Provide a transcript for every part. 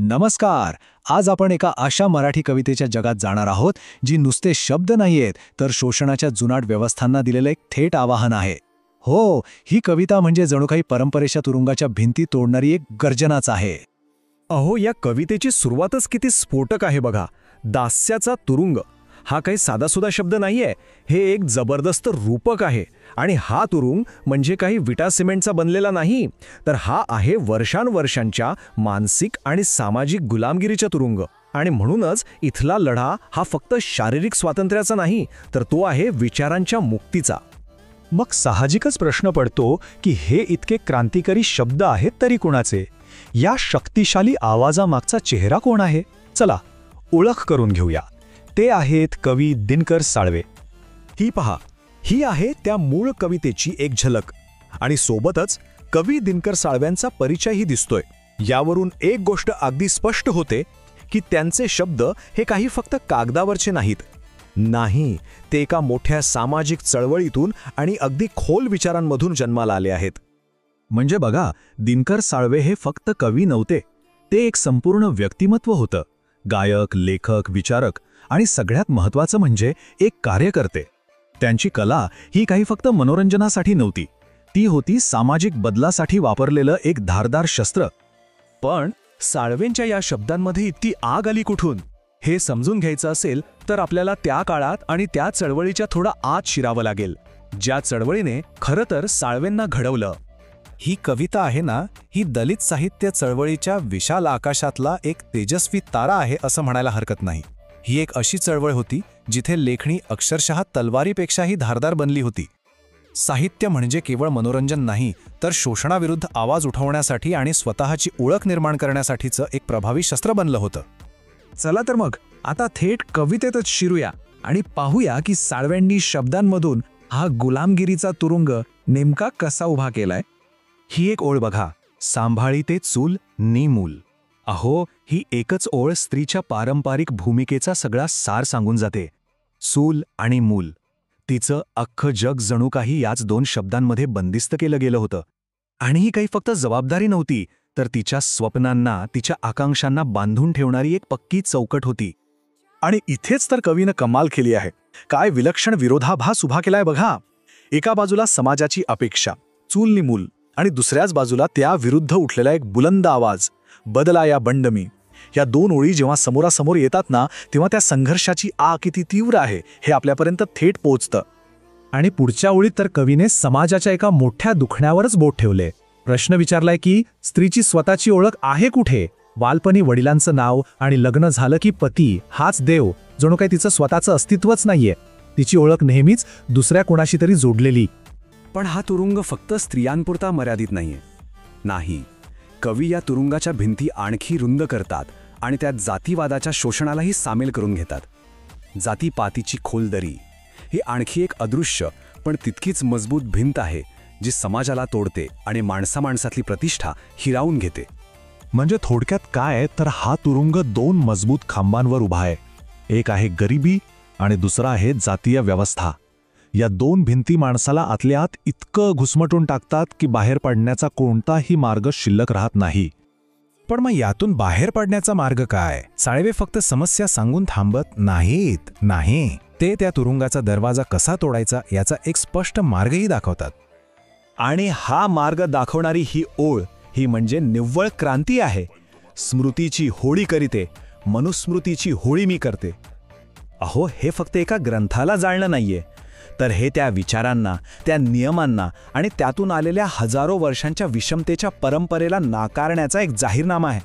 नमस्कार. आज आपण एका अशा मराठी कवितेच्या जगात जाणार आहोत जी नुसते शब्द नाहीयेत तर शोषणाच्या जुनाट व्यवस्थांना दिलेलं एक थेट आवाहन आहे. हो, ही कविता म्हणजे जणू काही परंपरेच्या तुरुंगाच्या भिंती तोडणारी एक गर्जनाच आहे. अहो, या कवितेची सुरुवातच किती स्फोटक आहे बघा. दास्याचा तुरुंग हा काही साधासुधा शब्द नाहीये, हे एक जबरदस्त रूपक आहे. आणि हा तुरुंग म्हणजे काही विटा सिमेंटचा बनलेला नाही, तर हा आहे वर्षांवर्षांच्या मानसिक आणि सामाजिक गुलामगिरीचा तुरुंग. आणि म्हणूनच इथला लढा हा फक्त शारीरिक स्वातंत्र्याचा नाही, तर तो आहे विचारांच्या मुक्तीचा. मग साहजिकच प्रश्न पडतो की हे इतके क्रांतिकारी शब्द आहेत तरी कोणाचे? या शक्तिशाली आवाजामागचा चेहरा कोण आहे? चला ओळख करून घेऊया. ते आहेत कवी दिनकर साळवे. ही पहा, ही आहे त्या मूळ कवितेची एक झलक. आणि सोबतच कवी दिनकर साळव्यांचा परिचयही दिसतोय. यावरून एक गोष्ट अगदी स्पष्ट होते की त्यांचे शब्द हे काही फक्त कागदावरचे नाहीत. नाही, ते एका मोठ्या सामाजिक चळवळीतून आणि अगदी खोल विचारांमधून जन्माला आले आहेत. म्हणजे बघा, दिनकर साळवे हे फक्त कवी नव्हते, ते एक संपूर्ण व्यक्तिमत्व होतं. गायक, लेखक, विचारक आणि सगळ्यात महत्त्वाचं म्हणजे एक कार्यकर्ते. त्यांची कला ही काही फक्त मनोरंजनासाठी नव्हती, ती होती सामाजिक बदलासाठी वापरलेलं एक धारदार शस्त्र. पण साळवेंच्या या शब्दांमध्ये इतकी आग आली कुठून, हे समजून घ्यायचं असेल तर आपल्याला त्या काळात आणि त्या चळवळीच्या थोडं आत शिरावं लागेल, ज्या चळवळीने खरं तर साळवेंना घडवलं. ही कविता आहे ना, ही दलित साहित्य चळवळीच्या विशाल आकाशातला एक तेजस्वी तारा आहे असं म्हणायला हरकत नाही. ही एक अशी चळवळ होती जिथे लेखणी अक्षरशः तलवारीपेक्षाही धारदार बनली होती. साहित्य म्हणजे केवळ मनोरंजन नाही, तर शोषणाविरुद्ध आवाज उठवण्यासाठी आणि स्वतःची ओळख निर्माण करण्यासाठीचं एक प्रभावी शस्त्र बनलं होतं. चला तर मग आता थेट कवितेतच शिरूया आणि पाहूया की साळव्यांनी शब्दांमधून हा गुलामगिरीचा तुरुंग नेमका कसा उभा केलाय. ही एक ओळ बघा, सांभाळी ते चूल नी मूल. अहो, ही एकच ओळ स्त्रीच्या पारंपरिक भूमिकेचा सगळा सार सांगून जाते. चूल आणि मूल, तिचं अख्खं जग जणू काही याच दोन शब्दांमध्ये बंदिस्त केलं गेलं होतं. आणि ही काही फक्त जबाबदारी नव्हती, तर तिच्या स्वप्नांना, तिच्या आकांक्षांना बांधून ठेवणारी एक पक्की चौकट होती. आणि इथेच तर कवीनं कमाल केली आहे. काय विलक्षण विरोधाभास उभा केलाय बघा. एका बाजूला समाजाची अपेक्षा, चूल नी मूल, आणि दुसऱ्याच बाजूला त्या विरुद्ध उठलेला एक बुलंद आवाज, बदला या बंडमी. या दोन ओळी जेव्हा समोरासमोर येतात ना, तेव्हा त्या संघर्षाची आग किती तीव्र आहे हे आपल्यापर्यंत थेट पोहोचतं. आणि पुढच्या ओळीत तर कवीने समाजाच्या एका मोठ्या दुखण्यावरच बोट ठेवले. प्रश्न विचारलाय की स्त्रीची स्वतःची ओळख आहे कुठे? बालपणी वडिलांचं नाव आणि लग्न झालं की पती हाच देव, जणू काही तिचं स्वतःचं अस्तित्वच नाहीये. तिची ओळख नेहमीच दुसऱ्या कोणाशी तरी जोडलेली. पण हा तुरुंग फक्त स्त्रियांपुरता मर्यादित नाहीये. नाही, कवी या तुरुंगाच्या भिंती आणखी रुंद करतात आणि त्यात जातीवादाच्या शोषणालाही सामील करून घेतात. जातीपातीची खोलदरी ही आणखी एक अदृश्य पण तितकीच मजबूत भिंत आहे, जी समाजाला तोडते आणि माणसामाणसातली प्रतिष्ठा हिरावून घेते. म्हणजे थोडक्यात काय तर हा तुरुंग दोन मजबूत खांबांवर उभा आहे. एक आहे गरिबी आणि दुसरा आहे जातीय व्यवस्था. या दोन भिंती माणसाला आतल्या आत इतकं घुसमटून टाकतात की बाहेर पडण्याचा कोणताही मार्ग शिल्लक राहत नाही. पण मग यातून बाहेर पडण्याचा मार्ग काय? साळवे फक्त समस्या सांगून थांबत नाहीत. नाही, ते त्या तुरुंगाचा दरवाजा कसा तोडायचा याचा एक स्पष्ट मार्गही दाखवतात. आणि हा मार्ग दाखवणारी ही ओळ, ही म्हणजे निव्वळ क्रांती आहे. स्मृतीची होळी करीते, मनुस्मृतीची होळी मी करते. अहो, हे फक्त एका ग्रंथाला जाळणं नाहीये, तर हे त्या विचारांना, त्या नियमांना आणि त्यातून आलेल्या हजारो वर्षांच्या विषमतेच्या परंपरेला नाकारण्याचा एक जाहीरनामा आहे.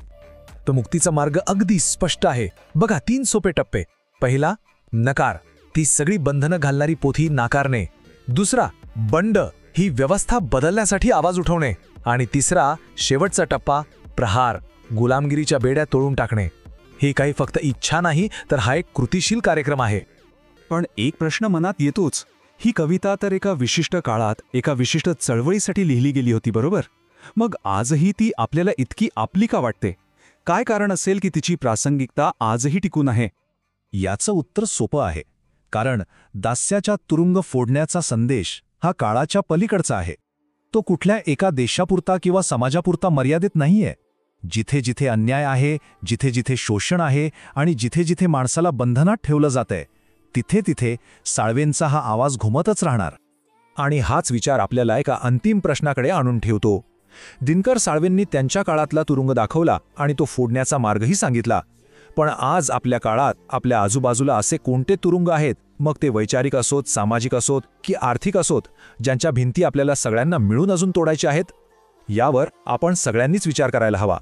तो मुक्तीचा मार्ग अगदी स्पष्ट आहे. बघा, 3 सोपे टप्पे. पहिला, नकार, ती सगळी बंधनं घालणारी पोथी नाकारणे. दुसरा, बंड, ही व्यवस्था बदलण्यासाठी आवाज उठवणे. आणि तिसरा, शेवटचा टप्पा, प्रहार, गुलामगिरीच्या बेड्या तोडून टाकणे. ही काही फक्त इच्छा नाही, तर हा एक कृतिशील कार्यक्रम आहे. पण एक प्रश्न मनात येतोच, ही कविता तर एका विशिष्ट काळात, एका विशिष्ट चळवळीसाठी लिहिली गेली होती, बरोबर? मग आजही ती आपल्याला इतकी आपली का वाटते? काय कारण असेल की तिची प्रासंगिकता आजही टिकून आहे? याचं उत्तर सोपं आहे. कारण दास्याच्या तुरुंग फोडण्याचा संदेश हा काळाच्या पलीकडचा आहे. तो कुठल्या एका देशापुरता किंवा समाजापुरता मर्यादित नाहीये. जिथे जिथे अन्याय आहे, जिथे जिथे शोषण आहे आणि जिथे जिथे माणसाला बंधनात ठेवलं जातंय, तिथे तिथे साळवेंचा हा आवाज घुमतच राहणार. आणि हाच विचार आपल्याला एका अंतिम प्रश्नाकडे आणून ठेवतो. दिनकर साळवेंनी त्यांच्या काळातला तुरुंग दाखवला आणि तो फोडण्याचा मार्गही सांगितला. पण आज आपल्या काळात आपल्या आजूबाजूला असे कोणते तुरुंग आहेत, मग ते वैचारिक असोत, सामाजिक असोत की आर्थिक असोत, ज्यांच्या भिंती आपल्याला सगळ्यांना मिळून अजून तोडायच्या आहेत? यावर आपण सगळ्यांनीच विचार करायला हवा.